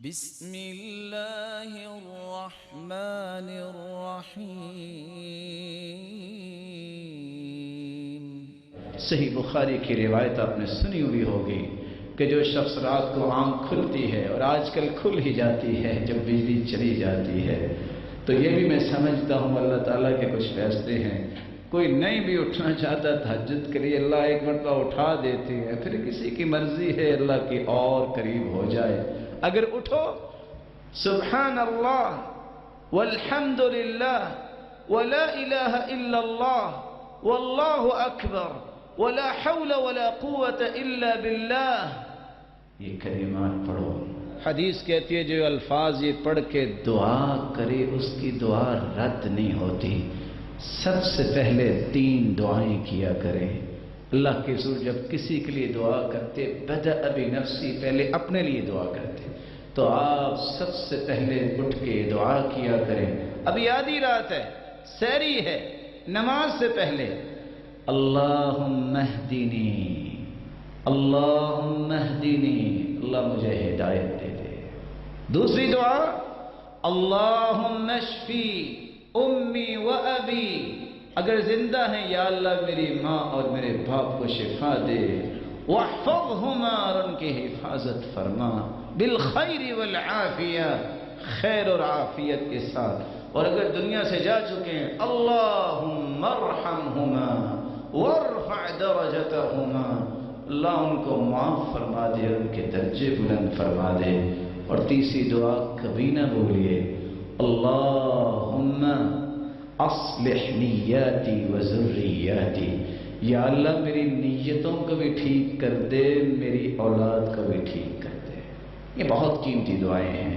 بسم اللہ الرحمن الرحیم۔ صحیح بخاری کی روایت آپ نے سنی ہوئی ہوگی کہ جو شخص رات کو آنکھ کھلتی ہے، اور آج کل کھل ہی جاتی ہے جب بجلی چلی جاتی ہے، تو یہ بھی میں سمجھتا ہوں اللہ تعالیٰ کے کچھ فیصلے ہیں۔ کوئی نہیں بھی اٹھنا چاہتا تہجد کے لیے، اللہ ایک مرتبہ اٹھا دیتے ہیں، پھر کسی کی مرضی ہے اللہ کی اور قریب ہو جائے۔ اگر اٹھو سبحان اللہ والحمد للہ ولا الہ الا اللہ واللہ اکبر ولا حول ولا قوة الا باللہ، یہ کلمات پڑھو۔ حدیث کہتی ہے جو الفاظ یہ پڑھ کے دعا کرے اس کی دعا رد نہیں ہوتی۔ سب سے پہلے 3 دعائیں کیا کریں۔ اللہ کے رسول جب کسی کے لیے دعا کرتے بدأ بنفسی، پہلے اپنے لیے دعا کرتے، تو آپ سب سے پہلے اٹھ کے دعا کیا کریں۔ ابھی آدھی رات ہے، سحری ہے، نماز سے پہلے اللہم اہدنی اللہم اہدنی، اللہ مجھے ہدایت دے دے۔ دوسری دعا اللہم اشفی امی و ابی، اگر زندہ ہیں یا اللہ میری ماں اور میرے باپ کو شفا دے، واحفظہما، اور ان کی حفاظت فرما، بالخیر والعافیہ، خیر اور عافیت کے ساتھ، اور اگر دنیا سے جا چکے ہیں اللہم ارحمہما وارفع درجتہما، اللہ ان کو معاف فرما دے، ان کے درجے بلند فرما دے۔ اور تیسری دعا کبھی نہ بھولیے اللہم اصلح نیاتی و ذریاتی، یا اللہ میری نیتوں کو بھی ٹھیک کر دے، میری اولاد کو بھی ٹھیک کر دے۔ یہ بہت قیمتی دعائیں ہیں۔